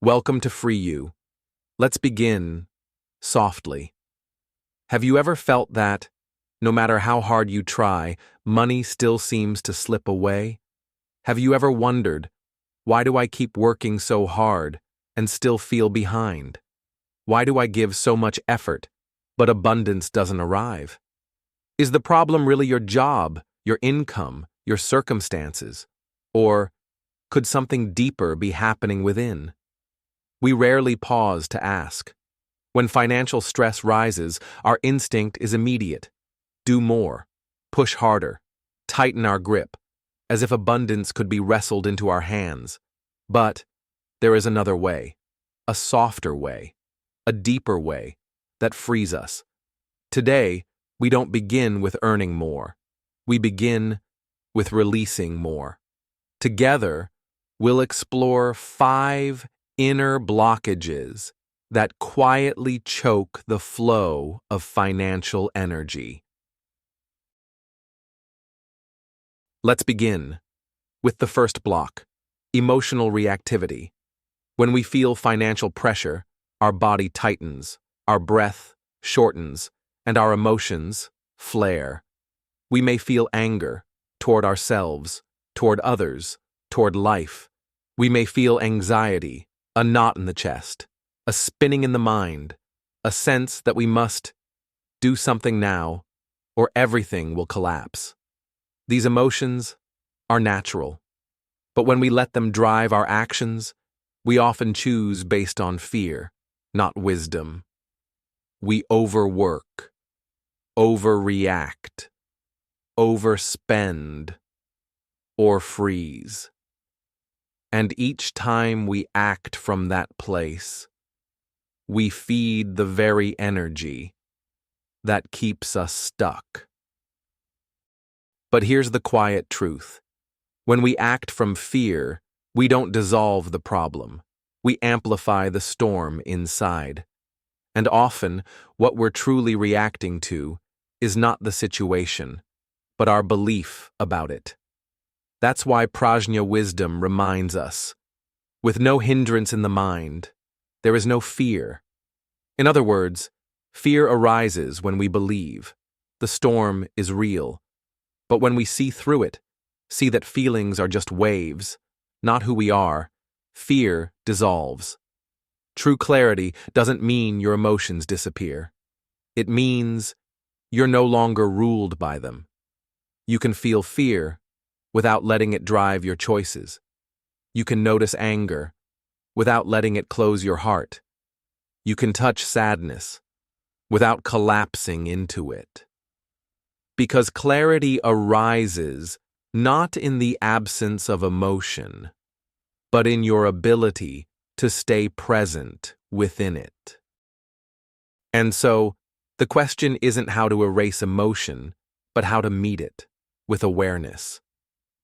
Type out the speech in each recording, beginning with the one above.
Welcome to Free You. Let's begin softly. Have you ever felt that, no matter how hard you try, money still seems to slip away? Have you ever wondered, why do I keep working so hard and still feel behind? Why do I give so much effort, but abundance doesn't arrive? Is the problem really your job, your income, your circumstances? Or could something deeper be happening within? We rarely pause to ask. When financial stress rises, our instinct is immediate. Do more, push harder, tighten our grip, as if abundance could be wrestled into our hands. But there is another way, a softer way, a deeper way that frees us. Today, we don't begin with earning more. We begin with releasing more. Together, we'll explore 5 inner blockages that quietly choke the flow of financial energy. Let's begin with the first block, emotional reactivity. When we feel financial pressure, our body tightens, our breath shortens, and our emotions flare. We may feel anger toward ourselves, toward others, toward life. We may feel anxiety, a knot in the chest, a spinning in the mind, a sense that we must do something now or everything will collapse. These emotions are natural, but when we let them drive our actions, we often choose based on fear, not wisdom. We overwork, overreact, overspend, or freeze. And each time we act from that place, we feed the very energy that keeps us stuck. But here's the quiet truth. When we act from fear, we don't dissolve the problem. We amplify the storm inside. And often, what we're truly reacting to is not the situation, but our belief about it. That's why Prajñā wisdom reminds us, with no hindrance in the mind, there is no fear. In other words, fear arises when we believe. The storm is real. But when we see through it, see that feelings are just waves, not who we are, fear dissolves. True clarity doesn't mean your emotions disappear. It means you're no longer ruled by them. You can feel fear without letting it drive your choices. You can notice anger without letting it close your heart. You can touch sadness without collapsing into it. Because clarity arises not in the absence of emotion, but in your ability to stay present within it. And so, the question isn't how to erase emotion, but how to meet it with awareness.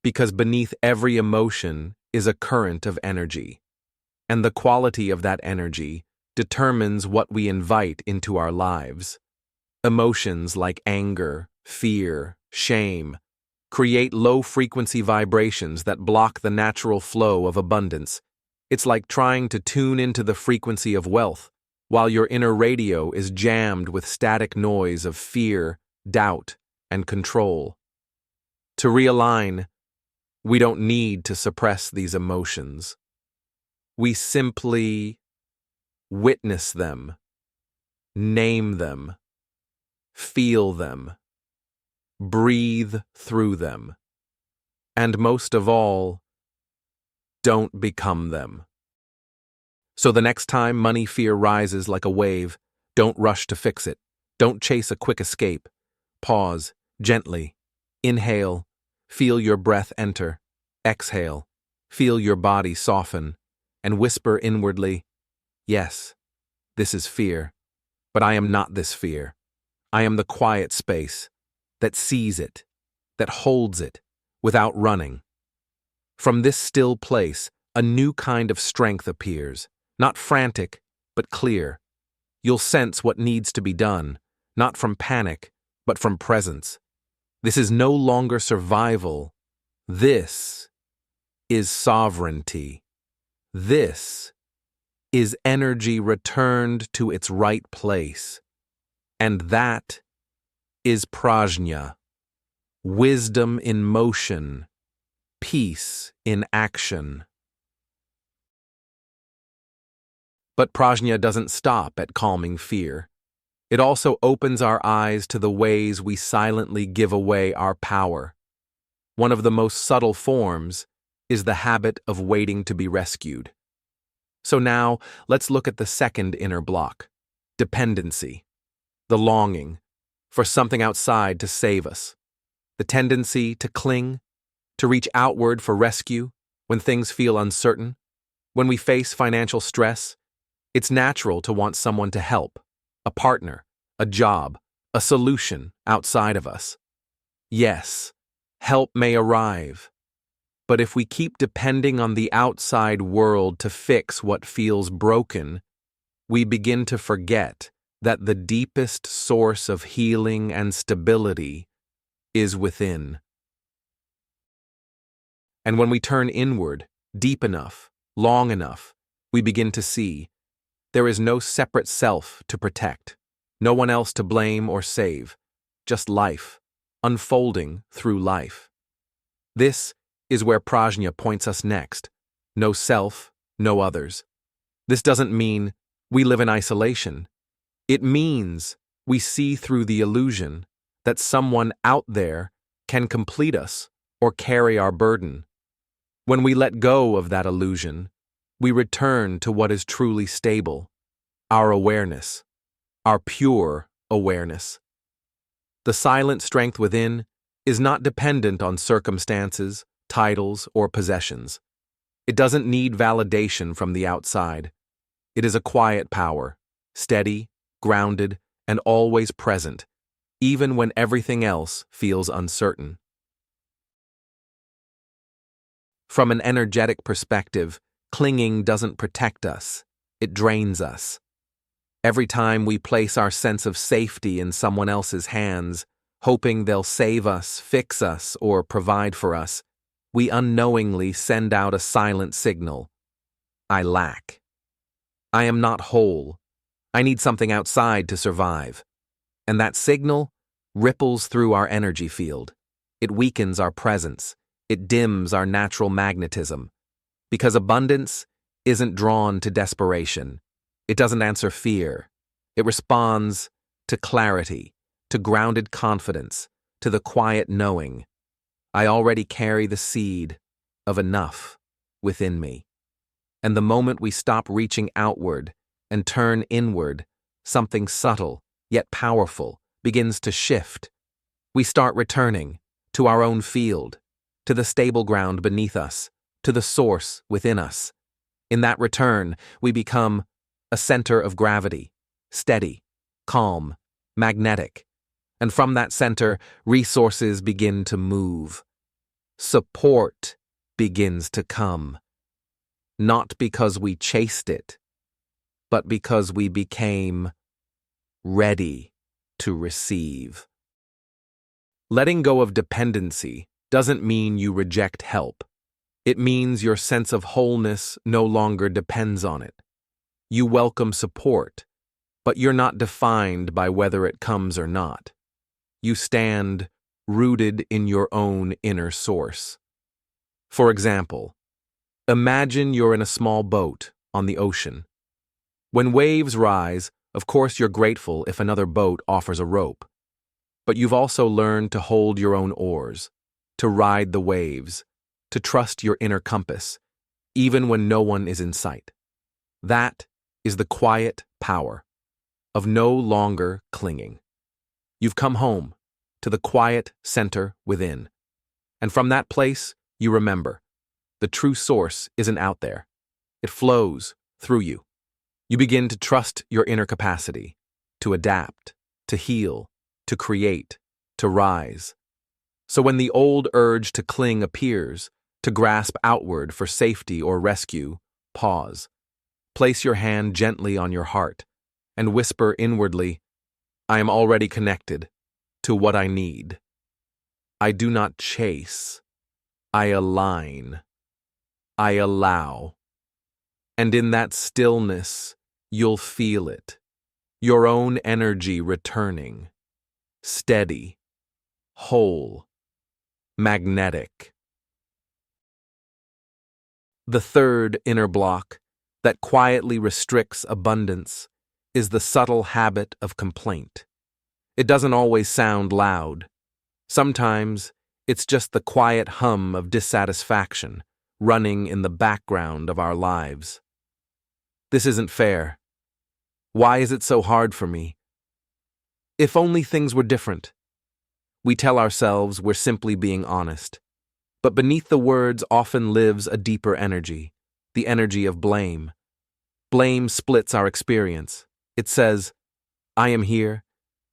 Because beneath every emotion is a current of energy, and the quality of that energy determines what we invite into our lives. Emotions like anger, fear, shame create low-frequency vibrations that block the natural flow of abundance. It's like trying to tune into the frequency of wealth, while your inner radio is jammed with static noise of fear, doubt, and control. To realign, we don't need to suppress these emotions. We simply witness them, name them, feel them, breathe through them, and most of all, don't become them. So the next time money fear rises like a wave, don't rush to fix it. Don't chase a quick escape. Pause, gently, inhale, feel your breath enter, exhale, feel your body soften, and whisper inwardly, yes, this is fear, but I am not this fear. I am the quiet space that sees it, that holds it, without running. From this still place, a new kind of strength appears, not frantic, but clear. You'll sense what needs to be done, not from panic, but from presence. This is no longer survival. This is sovereignty. This is energy returned to its right place. And that is Prajñā, wisdom in motion, peace in action. But Prajñā doesn't stop at calming fear. It also opens our eyes to the ways we silently give away our power. One of the most subtle forms is the habit of waiting to be rescued. So now, let's look at the second inner block, dependency, the longing for something outside to save us, the tendency to cling, to reach outward for rescue when things feel uncertain. When we face financial stress, it's natural to want someone to help, a partner, a job, a solution outside of us. Yes, help may arrive, but if we keep depending on the outside world to fix what feels broken, we begin to forget that the deepest source of healing and stability is within. And when we turn inward, deep enough, long enough, we begin to see there is no separate self to protect, no one else to blame or save, just life, unfolding through life. This is where Prajñā points us next. No self, no others. This doesn't mean we live in isolation. It means we see through the illusion that someone out there can complete us or carry our burden. When we let go of that illusion, we return to what is truly stable, our awareness, our pure awareness. The silent strength within is not dependent on circumstances, titles, or possessions. It doesn't need validation from the outside. It is a quiet power, steady, grounded, and always present, even when everything else feels uncertain. From an energetic perspective, clinging doesn't protect us, it drains us. Every time we place our sense of safety in someone else's hands, hoping they'll save us, fix us, or provide for us, we unknowingly send out a silent signal. I lack. I am not whole. I need something outside to survive. And that signal ripples through our energy field. It weakens our presence. It dims our natural magnetism. Because abundance isn't drawn to desperation. It doesn't answer fear. It responds to clarity, to grounded confidence, to the quiet knowing. I already carry the seed of enough within me. And the moment we stop reaching outward and turn inward, something subtle, yet powerful, begins to shift. We start returning to our own field, to the stable ground beneath us, to the source within us. In that return, we become a center of gravity, steady, calm, magnetic. And from that center, resources begin to move. Support begins to come. Not because we chased it, but because we became ready to receive. Letting go of dependency doesn't mean you reject help. It means your sense of wholeness no longer depends on it. You welcome support, but you're not defined by whether it comes or not. You stand rooted in your own inner source. For example, imagine you're in a small boat on the ocean. When waves rise, of course you're grateful if another boat offers a rope. But you've also learned to hold your own oars, to ride the waves, to trust your inner compass, even when no one is in sight. That is the quiet power of no longer clinging. You've come home to the quiet center within. And from that place, you remember, the true source isn't out there. It flows through you. You begin to trust your inner capacity, to adapt, to heal, to create, to rise. So when the old urge to cling appears, to grasp outward for safety or rescue, pause. Place your hand gently on your heart and whisper inwardly, I am already connected to what I need. I do not chase. I align. I allow. And in that stillness, you'll feel it, your own energy returning, steady, whole, magnetic. The third inner block that quietly restricts abundance is the subtle habit of complaint. It doesn't always sound loud. Sometimes it's just the quiet hum of dissatisfaction running in the background of our lives. This isn't fair. Why is it so hard for me? If only things were different. We tell ourselves we're simply being honest. But beneath the words often lives a deeper energy, the energy of blame. Blame splits our experience. It says, I am here,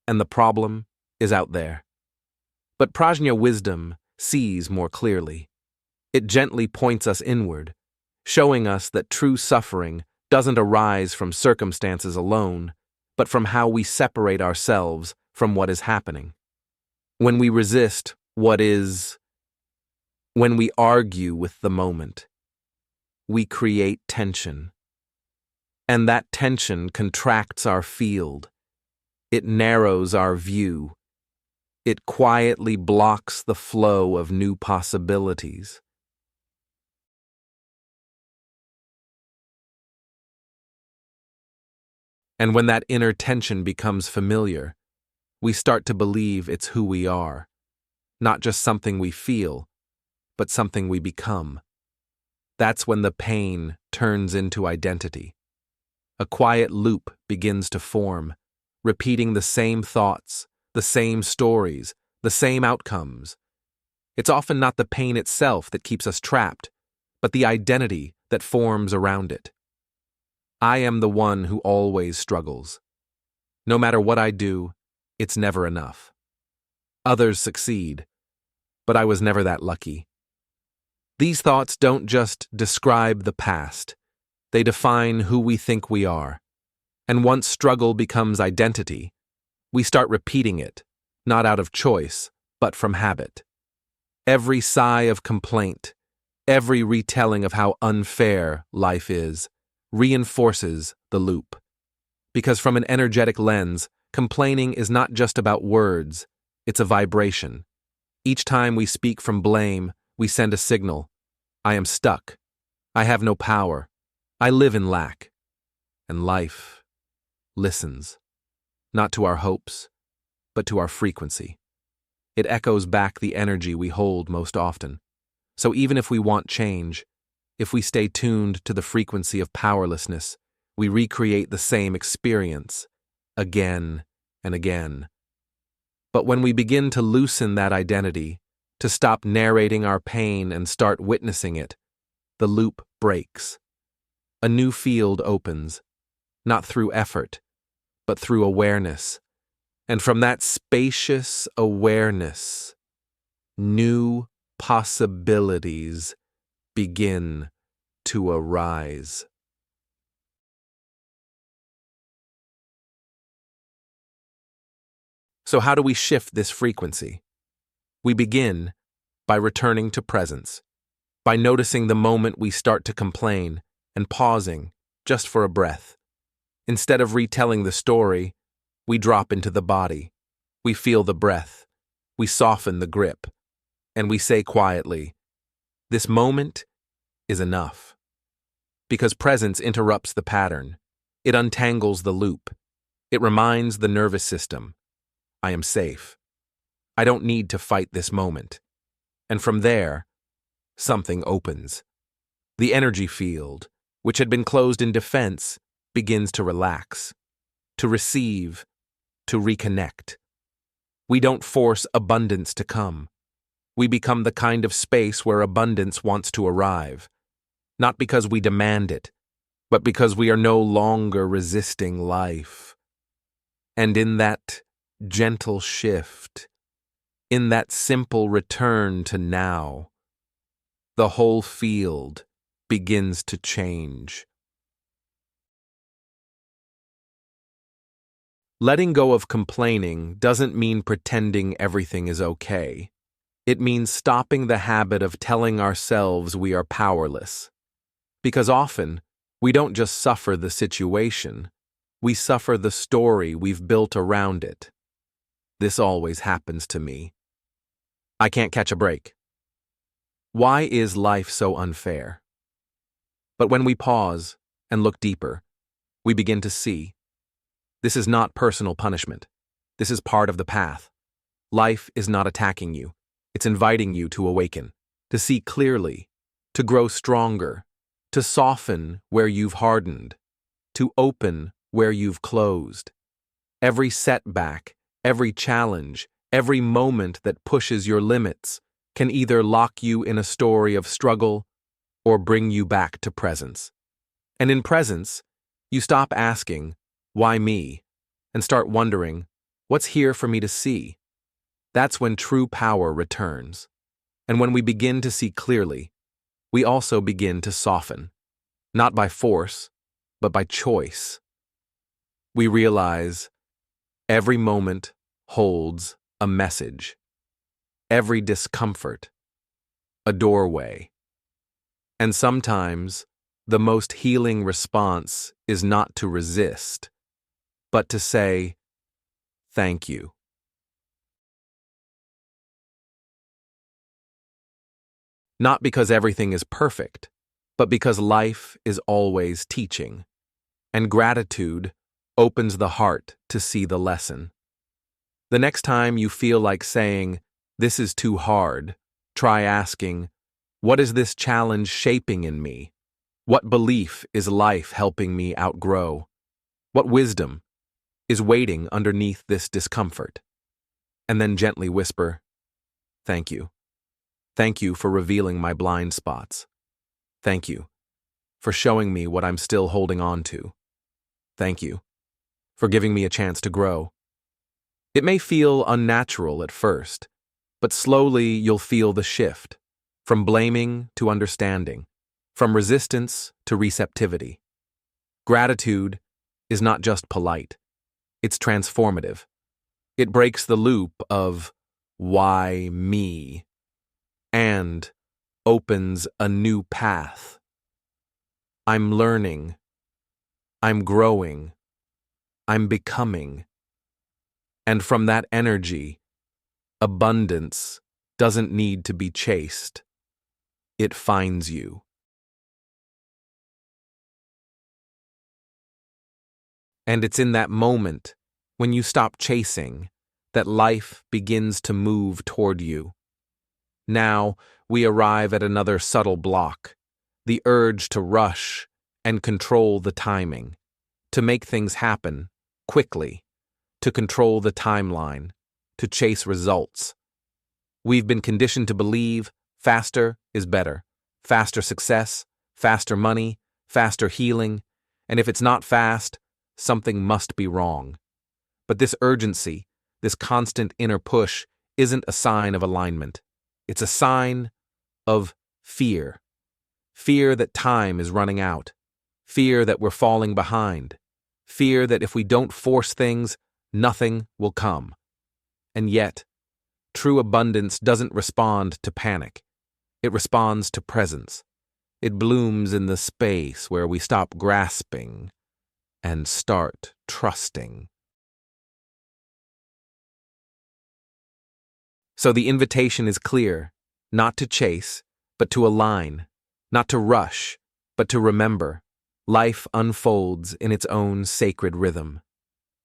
and the problem is out there. But Prajñā wisdom sees more clearly. It gently points us inward, showing us that true suffering doesn't arise from circumstances alone, but from how we separate ourselves from what is happening. When we resist what is, when we argue with the moment, we create tension. And that tension contracts our field. It narrows our view. It quietly blocks the flow of new possibilities. And when that inner tension becomes familiar, we start to believe it's who we are, not just something we feel, but something we become. That's when the pain turns into identity. A quiet loop begins to form, repeating the same thoughts, the same stories, the same outcomes. It's often not the pain itself that keeps us trapped, but the identity that forms around it. I am the one who always struggles. No matter what I do, it's never enough. Others succeed, but I was never that lucky. These thoughts don't just describe the past, they define who we think we are. And once struggle becomes identity, we start repeating it, not out of choice, but from habit. Every sigh of complaint, every retelling of how unfair life is, reinforces the loop. Because from an energetic lens, complaining is not just about words, it's a vibration. Each time we speak from blame, we send a signal. I am stuck. I have no power. I live in lack. And life listens, not to our hopes, but to our frequency. It echoes back the energy we hold most often. So even if we want change, if we stay tuned to the frequency of powerlessness, we recreate the same experience again and again. But when we begin to loosen that identity, to stop narrating our pain and start witnessing it, the loop breaks. A new field opens, not through effort, but through awareness. And from that spacious awareness, new possibilities begin to arise. So how do we shift this frequency? We begin by returning to presence, by noticing the moment we start to complain and pausing just for a breath. Instead of retelling the story, we drop into the body. We feel the breath. We soften the grip. And we say quietly, this moment is enough. Because presence interrupts the pattern. It untangles the loop. It reminds the nervous system, I am safe. I don't need to fight this moment. And from there, something opens. The energy field, which had been closed in defense, begins to relax, to receive, to reconnect. We don't force abundance to come. We become the kind of space where abundance wants to arrive, not because we demand it, but because we are no longer resisting life. And in that gentle shift, in that simple return to now, the whole field begins to change. Letting go of complaining doesn't mean pretending everything is okay. It means stopping the habit of telling ourselves we are powerless. Because often, We don't just suffer the situation, we suffer the story we've built around it. This always happens to me. I can't catch a break. Why is life so unfair? But when we pause and look deeper, we begin to see. This is not personal punishment. This is part of the path. Life is not attacking you. It's inviting you to awaken, to see clearly, to grow stronger, to soften where you've hardened, to open where you've closed. Every setback, every challenge, every moment that pushes your limits can either lock you in a story of struggle or bring you back to presence. And in presence, you stop asking, "Why me?" and start wondering, "What's here for me to see?" That's when true power returns. And when we begin to see clearly, we also begin to soften, not by force, but by choice. We realize every moment holds a message, every discomfort, a doorway. And sometimes the most healing response is not to resist, but to say, "Thank you." Not because everything is perfect, but because life is always teaching, and gratitude opens the heart to see the lesson. The next time you feel like saying, "This is too hard," try asking, "What is this challenge shaping in me? What belief is life helping me outgrow? What wisdom is waiting underneath this discomfort?" And then gently whisper, "Thank you. Thank you for revealing my blind spots. Thank you for showing me what I'm still holding on to. Thank you for giving me a chance to grow." It may feel unnatural at first, but slowly you'll feel the shift, from blaming to understanding, from resistance to receptivity. Gratitude is not just polite, it's transformative. It breaks the loop of "why me?" and opens a new path. I'm learning, I'm growing, I'm becoming. And from that energy, abundance doesn't need to be chased. It finds you. And it's in that moment, when you stop chasing, that life begins to move toward you. Now, we arrive at another subtle block, the urge to rush and control the timing, to make things happen quickly, to control the timeline, to chase results. We've been conditioned to believe faster is better, faster success, faster money, faster healing, and if it's not fast, something must be wrong. But this urgency, this constant inner push, isn't a sign of alignment. It's a sign of fear. Fear that time is running out. Fear that we're falling behind. Fear that if we don't force things, nothing will come. And yet, true abundance doesn't respond to panic. It responds to presence. It blooms in the space where we stop grasping and start trusting. So the invitation is clear, not to chase, but to align, not to rush, but to remember. Life unfolds in its own sacred rhythm.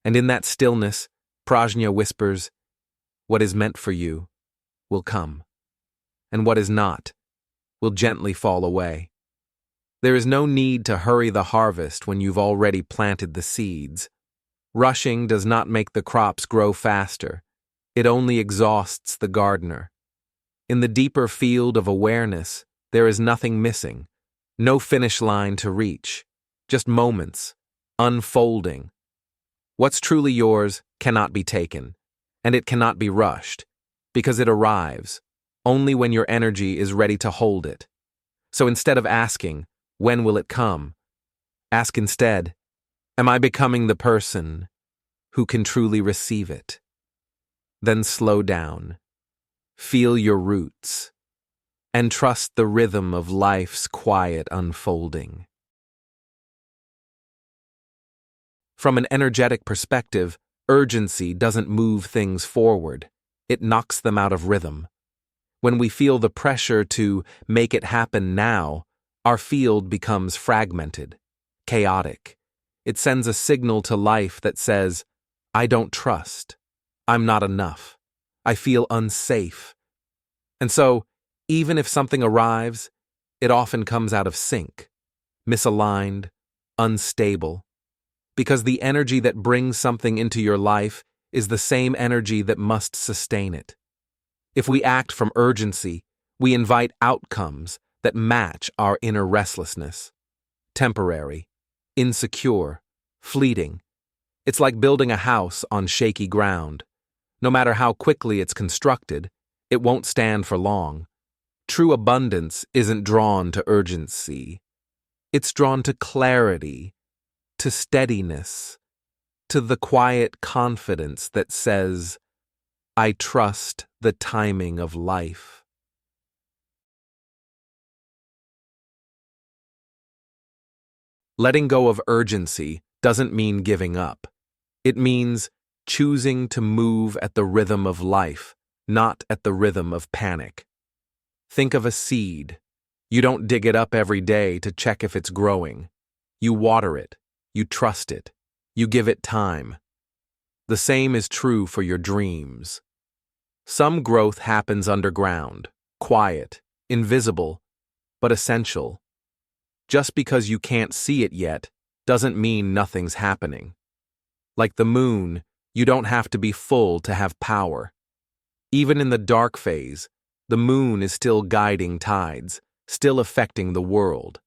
And in that stillness, Prajñā whispers, "What is meant for you will come, and what is not will gently fall away." There is no need to hurry the harvest when you've already planted the seeds. Rushing does not make the crops grow faster. It only exhausts the gardener. In the deeper field of awareness, there is nothing missing, no finish line to reach, just moments, unfolding. What's truly yours cannot be taken, and it cannot be rushed, because it arrives only when your energy is ready to hold it. So instead of asking, "When will it come?" ask instead, "Am I becoming the person who can truly receive it?" Then slow down, feel your roots, and trust the rhythm of life's quiet unfolding. From an energetic perspective, urgency doesn't move things forward. It knocks them out of rhythm. When we feel the pressure to make it happen now, our field becomes fragmented, chaotic. It sends a signal to life that says, I don't trust. I'm not enough. I feel unsafe. And so, even if something arrives, it often comes out of sync, misaligned, unstable. Because the energy that brings something into your life is the same energy that must sustain it. If we act from urgency, we invite outcomes that match our inner restlessness. Temporary, insecure, fleeting. It's like building a house on shaky ground. No matter how quickly it's constructed, it won't stand for long. True abundance isn't drawn to urgency. It's drawn to clarity, to steadiness, to the quiet confidence that says, I trust the timing of life. Letting go of urgency doesn't mean giving up. It means choosing to move at the rhythm of life, not at the rhythm of panic. Think of a seed. You don't dig it up every day to check if it's growing. You water it. You trust it. You give it time. The same is true for your dreams. Some growth happens underground, quiet, invisible, but essential. Just because you can't see it yet doesn't mean nothing's happening. Like the moon, you don't have to be full to have power. Even in the dark phase, the moon is still guiding tides, still affecting the world.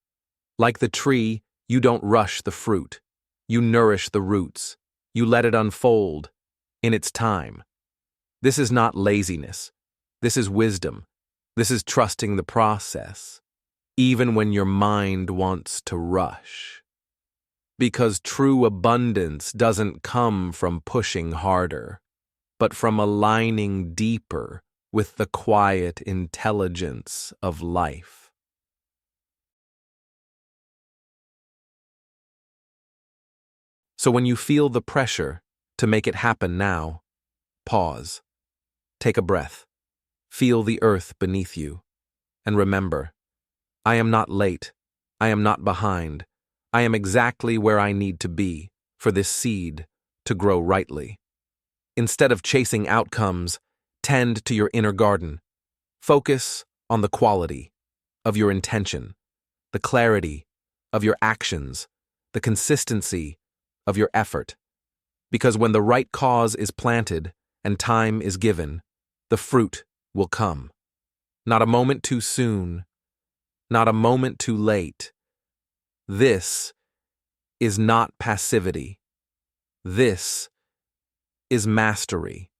Like the tree, you don't rush the fruit. You nourish the roots. You let it unfold in its time. This is not laziness. This is wisdom. This is trusting the process, even when your mind wants to rush. Because true abundance doesn't come from pushing harder, but from aligning deeper with the quiet intelligence of life. So when you feel the pressure to make it happen now, pause. Take a breath. Feel the earth beneath you. And remember, I am not late. I am not behind. I am exactly where I need to be for this seed to grow rightly. Instead of chasing outcomes, tend to your inner garden. Focus on the quality of your intention, the clarity of your actions, the consistency of your effort. Because when the right cause is planted and time is given, the fruit will come. Not a moment too soon, not a moment too late. This is not passivity. This is mastery.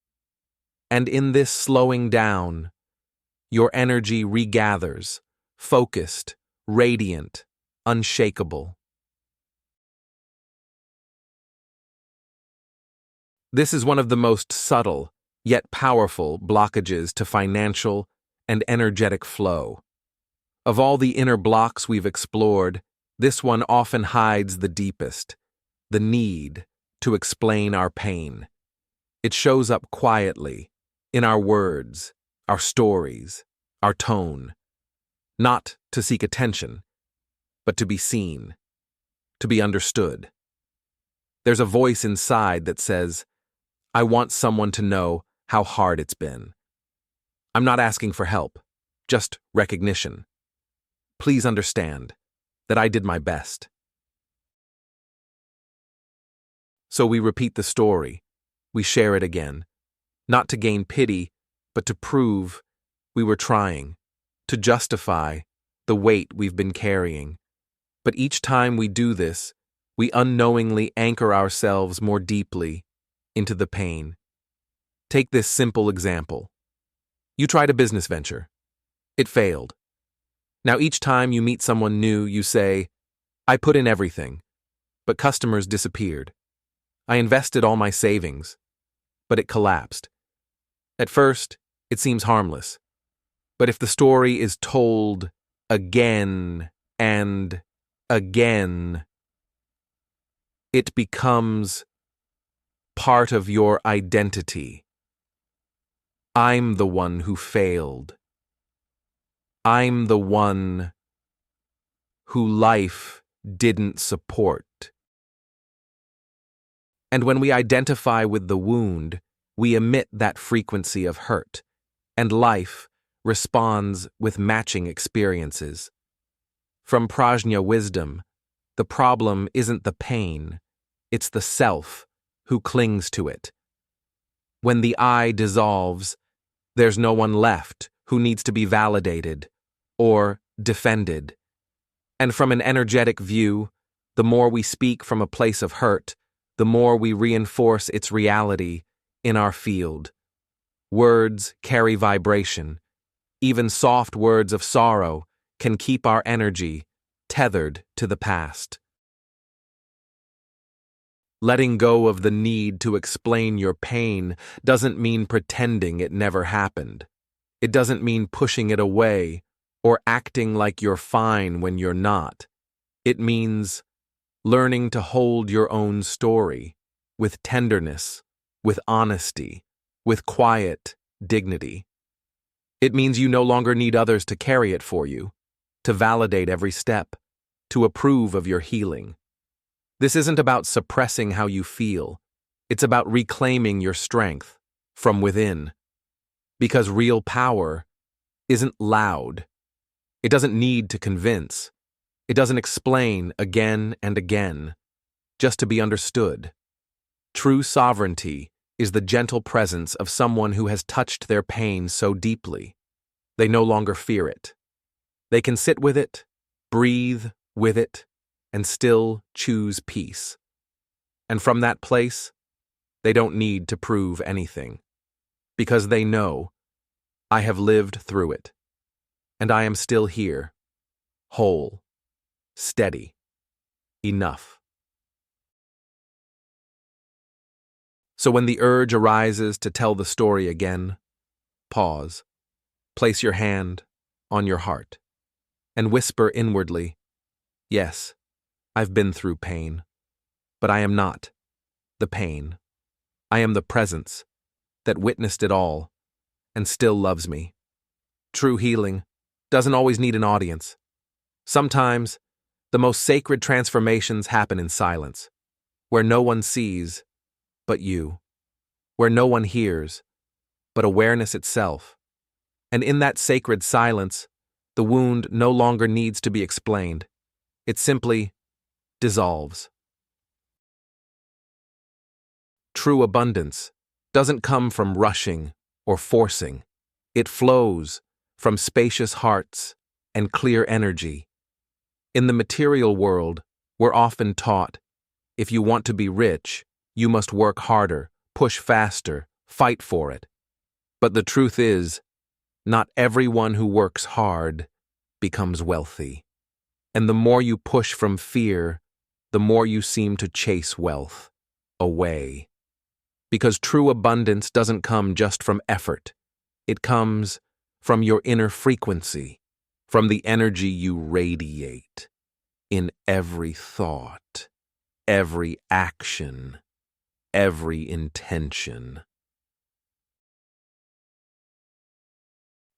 And in this slowing down, your energy regathers, focused, radiant, unshakable. This is one of the most subtle, yet powerful blockages to financial and energetic flow. Of all the inner blocks we've explored, this one often hides the deepest, the need to explain our pain. It shows up quietly, in our words, our stories, our tone. Not to seek attention, but to be seen, to be understood. There's a voice inside that says, I want someone to know how hard it's been. I'm not asking for help, just recognition. Please understand that I did my best. So we repeat the story. We share it again, not to gain pity, but to prove we were trying, to justify the weight we've been carrying. But each time we do this, we unknowingly anchor ourselves more deeply into the pain. Take this simple example. You tried a business venture. It failed. Now each time you meet someone new, you say, I put in everything, but customers disappeared. I invested all my savings, but it collapsed. At first, it seems harmless. But if the story is told again and again, It becomes part of your identity. I'm the one who failed. I'm the one who life didn't support. And when we identify with the wound, we emit that frequency of hurt, and life responds with matching experiences. From Prajñā wisdom, the problem isn't the pain, it's the self who clings to it. When the I dissolves, there's no one left who needs to be validated or defended. And from an energetic view, the more we speak from a place of hurt, the more we reinforce its reality in our field. Words carry vibration. Even soft words of sorrow can keep our energy tethered to the past. Letting go of the need to explain your pain doesn't mean pretending it never happened. It doesn't mean pushing it away or acting like you're fine when you're not. It means learning to hold your own story with tenderness, with honesty, with quiet dignity. It means you no longer need others to carry it for you, to validate every step, to approve of your healing. This isn't about suppressing how you feel. It's about reclaiming your strength from within. Because real power isn't loud. It doesn't need to convince. It doesn't explain again and again, just to be understood. True sovereignty is the gentle presence of someone who has touched their pain so deeply, they no longer fear it. They can sit with it, breathe with it, and still choose peace. And from that place, they don't need to prove anything, because they know, I have lived through it, and I am still here, whole, steady, enough. So when the urge arises to tell the story again, pause, place your hand on your heart, and whisper inwardly, yes, I've been through pain, but I am not the pain. I am the presence that witnessed it all and still loves me. True healing doesn't always need an audience. Sometimes, the most sacred transformations happen in silence, where no one sees but you, where no one hears but awareness itself. And in that sacred silence, the wound no longer needs to be explained. It simply dissolves. True abundance doesn't come from rushing or forcing. It flows from spacious hearts and clear energy. In the material world, we're often taught, if you want to be rich, you must work harder, push faster, fight for it. But the truth is, not everyone who works hard becomes wealthy. And the more you push from fear, the more you seem to chase wealth away. Because true abundance doesn't come just from effort. It comes from your inner frequency, from the energy you radiate in every thought, every action, every intention.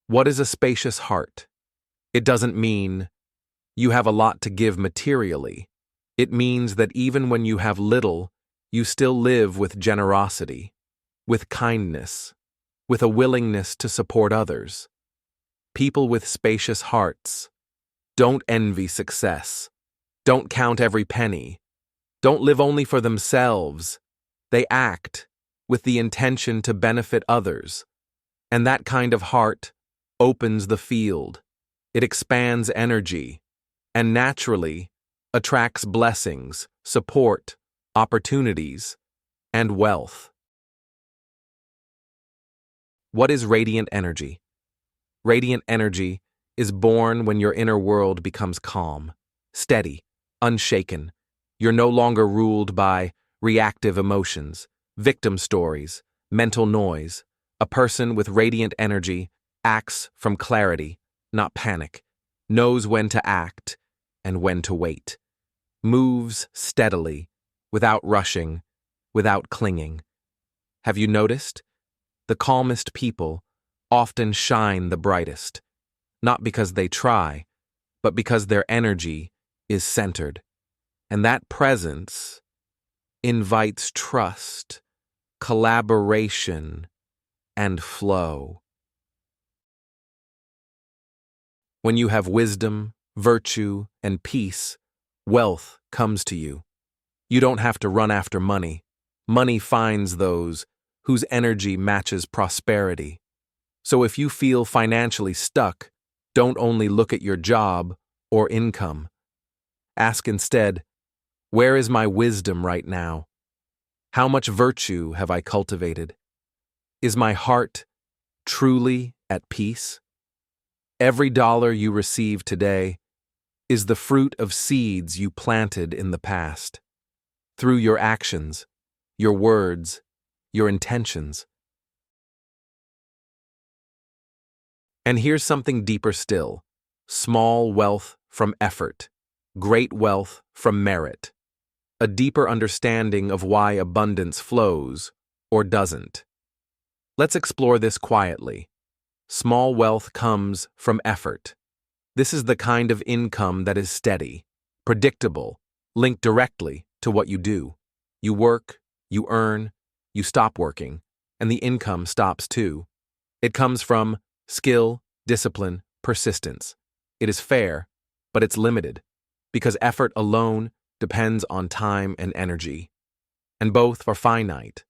What is a spacious heart? It doesn't mean you have a lot to give materially. It means that even when you have little, you still live with generosity, with kindness, with a willingness to support others. People with spacious hearts don't envy success, don't count every penny, don't live only for themselves. They act with the intention to benefit others. And that kind of heart opens the field. It expands energy and naturally attracts blessings, support, opportunities, and wealth. What is radiant energy? Radiant energy is born when your inner world becomes calm, steady, unshaken. You're no longer ruled by reactive emotions, victim stories, mental noise. A person with radiant energy acts from clarity, not panic, knows when to act and when to wait, moves steadily without rushing, without clinging. Have you noticed? The calmest people often shine the brightest, not because they try, but because their energy is centered. And that presence invites trust, collaboration, and flow. When you have wisdom, virtue, and peace, wealth comes to you. You don't have to run after money. Money finds those whose energy matches prosperity. So if you feel financially stuck, don't only look at your job or income. Ask instead, where is my wisdom right now? How much virtue have I cultivated? Is my heart truly at peace? Every dollar you receive today is the fruit of seeds you planted in the past. Through your actions, your words, your intentions. And here's something deeper still. Small wealth from effort, great wealth from merit. A deeper understanding of why abundance flows or doesn't. Let's explore this quietly. Small wealth comes from effort. This is the kind of income that is steady, predictable, linked directly to what you do. You work, you earn, you stop working, and the income stops too. It comes from skill, discipline, persistence. It is fair, but it's limited, because effort alone depends on time and energy, and both are finite.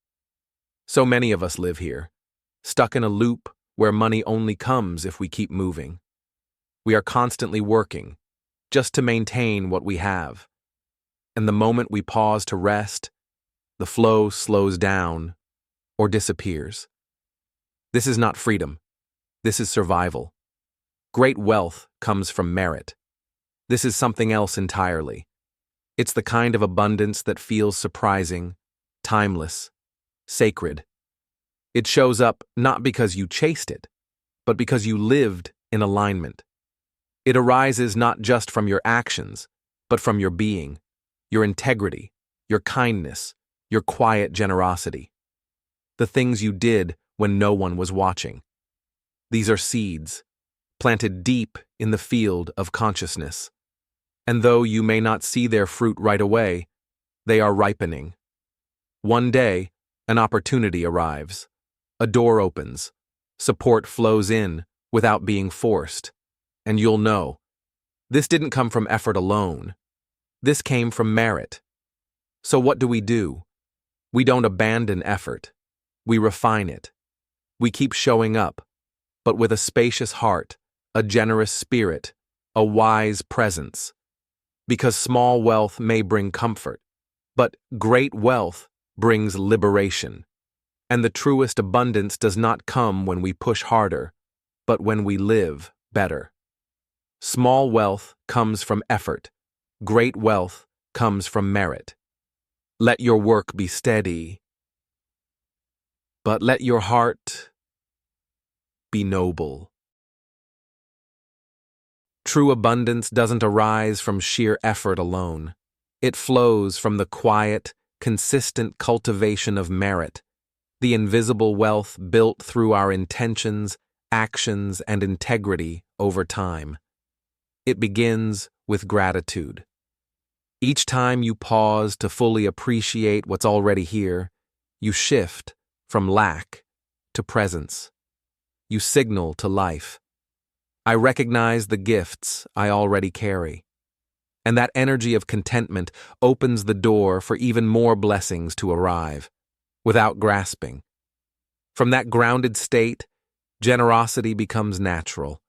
So many of us live here, stuck in a loop where money only comes if we keep moving. We are constantly working, just to maintain what we have. And the moment we pause to rest, the flow slows down or disappears. This is not freedom. This is survival. Great wealth comes from merit. This is something else entirely. It's the kind of abundance that feels surprising, timeless, sacred. It shows up not because you chased it, but because you lived in alignment. It arises not just from your actions, but from your being, your integrity, your kindness, your quiet generosity. The things you did when no one was watching. These are seeds, planted deep in the field of consciousness. And though you may not see their fruit right away, they are ripening. One day, an opportunity arrives. A door opens. Support flows in without being forced. And you'll know. This didn't come from effort alone. This came from merit. So what do? We don't abandon effort. We refine it. We keep showing up, but with a spacious heart, a generous spirit, a wise presence. Because small wealth may bring comfort, but great wealth brings liberation. And the truest abundance does not come when we push harder, but when we live better. Small wealth comes from effort. Great wealth comes from merit. Let your work be steady, but let your heart be noble. True abundance doesn't arise from sheer effort alone. It flows from the quiet, consistent cultivation of merit, the invisible wealth built through our intentions, actions, and integrity over time. It begins with gratitude. Each time you pause to fully appreciate what's already here, you shift from lack to presence. You signal to life. I recognize the gifts I already carry. And that energy of contentment opens the door for even more blessings to arrive, without grasping. From that grounded state, generosity becomes natural,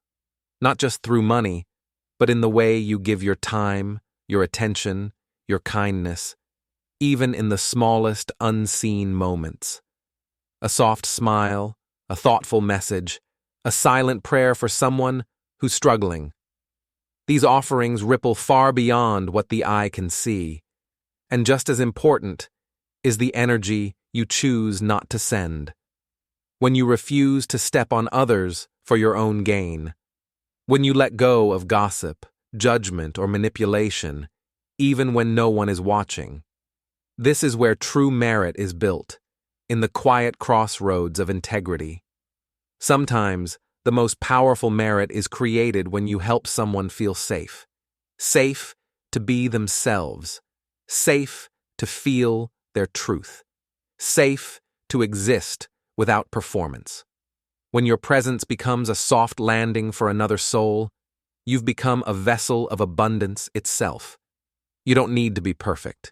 not just through money, but in the way you give your time, your attention, your kindness, even in the smallest unseen moments. A soft smile, a thoughtful message, a silent prayer for someone who's struggling. These offerings ripple far beyond what the eye can see, and just as important is the energy you choose not to send. When you refuse to step on others for your own gain, when you let go of gossip, judgment, or manipulation, even when no one is watching. This is where true merit is built, in the quiet crossroads of integrity. Sometimes, the most powerful merit is created when you help someone feel safe. Safe to be themselves. Safe to feel their truth. Safe to exist without performance. When your presence becomes a soft landing for another soul, you've become a vessel of abundance itself. You don't need to be perfect.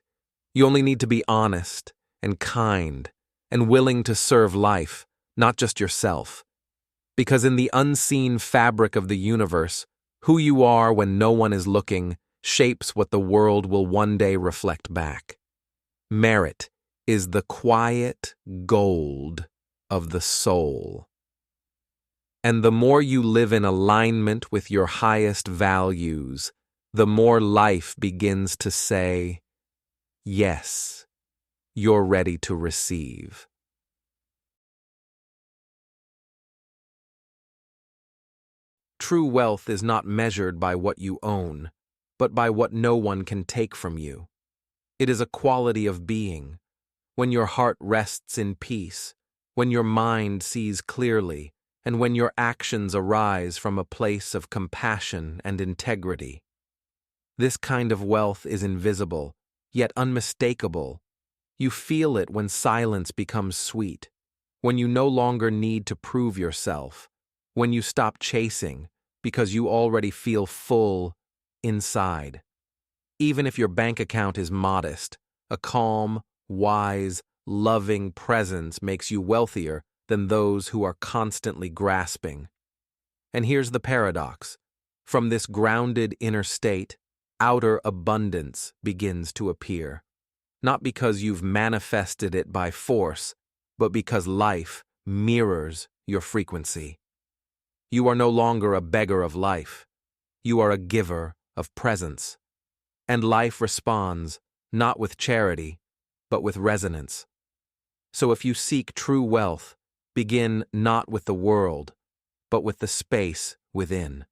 You only need to be honest and kind and willing to serve life, not just yourself. Because in the unseen fabric of the universe, who you are when no one is looking shapes what the world will one day reflect back. Merit is the quiet gold of the soul. And the more you live in alignment with your highest values, the more life begins to say, yes, you're ready to receive. True wealth is not measured by what you own, but by what no one can take from you. It is a quality of being. When your heart rests in peace, when your mind sees clearly, and when your actions arise from a place of compassion and integrity. This kind of wealth is invisible, yet unmistakable. You feel it when silence becomes sweet, when you no longer need to prove yourself, when you stop chasing because you already feel full inside. Even if your bank account is modest, a calm, wise, loving presence makes you wealthier than those who are constantly grasping. And here's the paradox. From this grounded inner state, outer abundance begins to appear. Not because you've manifested it by force, but because life mirrors your frequency. You are no longer a beggar of life. You are a giver of presence. And life responds, not with charity, but with resonance. So if you seek true wealth, begin not with the world, but with the space within.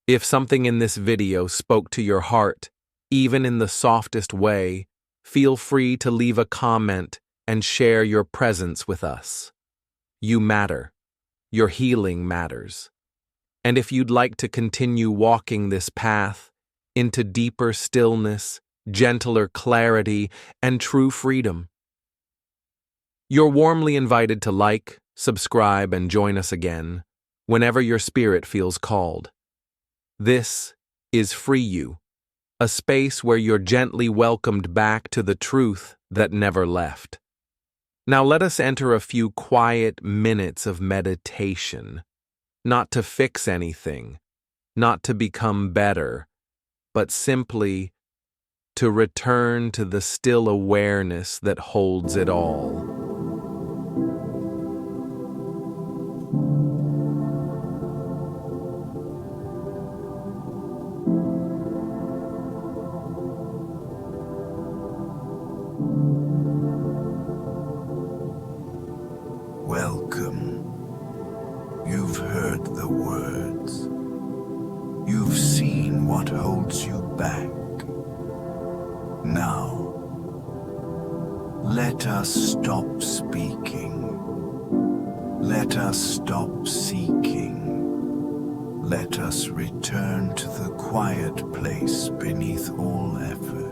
If something in this video spoke to your heart, even in the softest way, feel free to leave a comment and share your presence with us. You matter. Your healing matters. And if you'd like to continue walking this path into deeper stillness, gentler clarity, and true freedom, you're warmly invited to like, subscribe, and join us again whenever your spirit feels called. This is Free You, a space where you're gently welcomed back to the truth that never left. Now let us enter a few quiet minutes of meditation, not to fix anything, not to become better, but simply to return to the still awareness that holds it all. Welcome. You've heard the words. You've seen what holds you back. Now, let us stop speaking. Let us stop seeking. Let us return to the quiet place beneath all effort.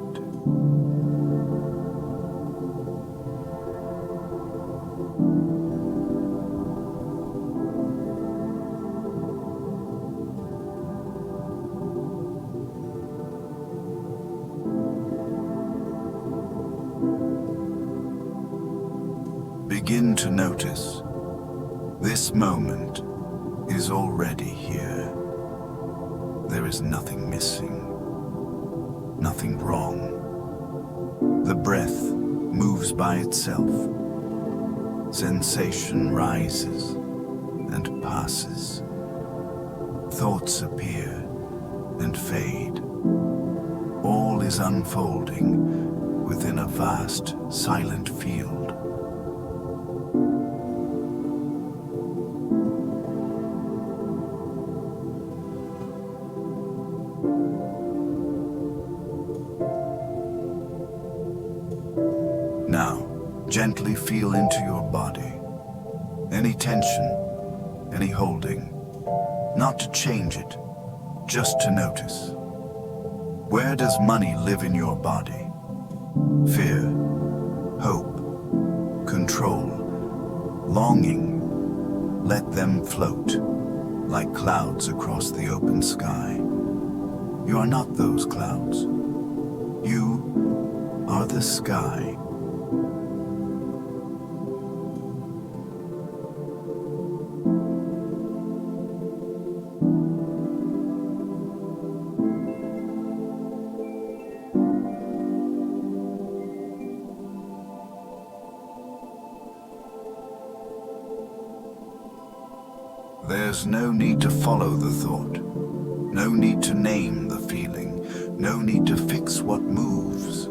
Begin to notice this moment is already here. There is nothing missing, nothing wrong. The breath moves by itself. Sensation rises and passes. Thoughts appear and fade. All is unfolding within a vast, silent field. Now, gently feel into your body. Any tension, any holding. Not to change it, just to notice. Where does money live in your body? Fear, hope, control, longing. Let them float like clouds across the open sky. You are not those clouds. You are the sky. There's no need to follow the thought, no need to name the feeling, no need to fix what moves.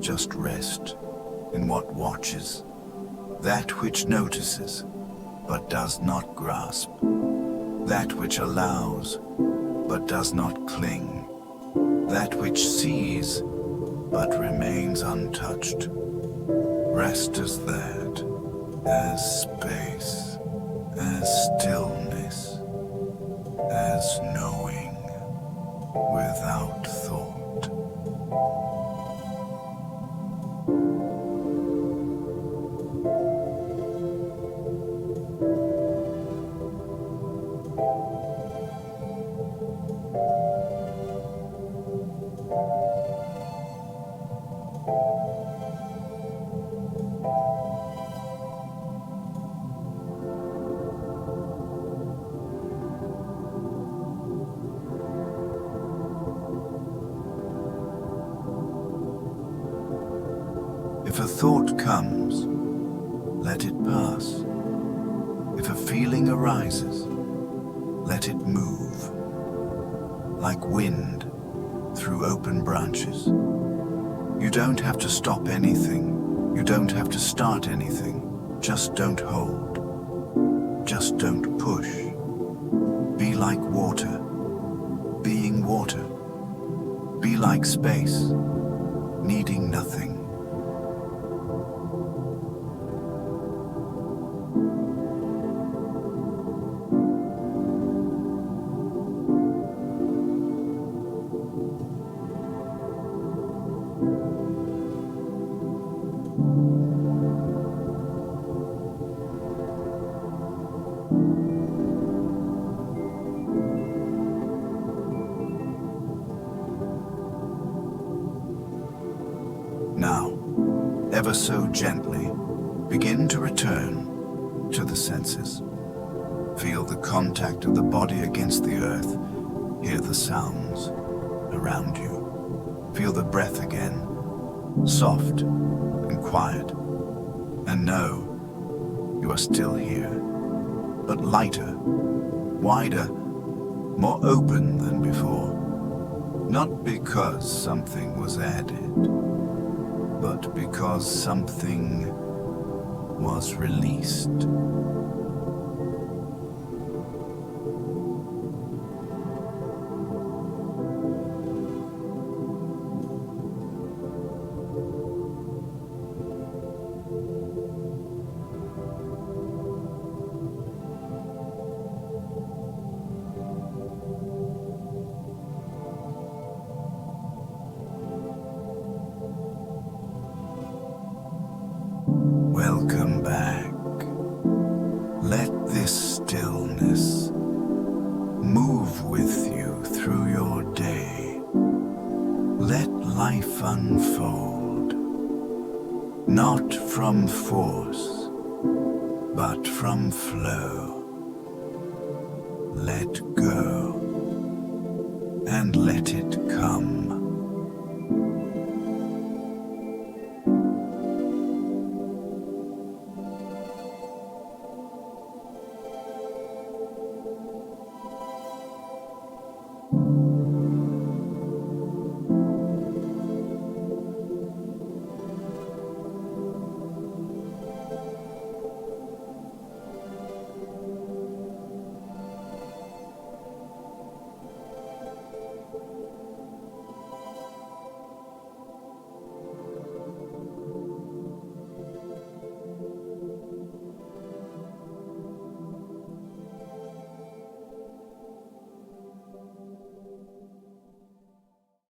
Just rest in what watches, that which notices but does not grasp, that which allows but does not cling, that which sees but remains untouched. Rest as that, as space, as stillness, as knowing without thought. If a thought comes, let it pass. If a feeling arises, let it move. Like wind through open branches. You don't have to stop anything. You don't have to start anything. Just don't hold. Just don't push. Be like water, being water. Be like space, needing nothing. Now, ever so gently, begin to return to the senses. Feel the contact of the body against the earth. Hear the sounds around you. Feel the breath again, soft and quiet. And know you are still here, but lighter, wider, more open than before. Not because something was added, but because something was released. Welcome back. Let this stillness move with you through your day. Let life unfold, not from force, but from flow. Let go and let it come.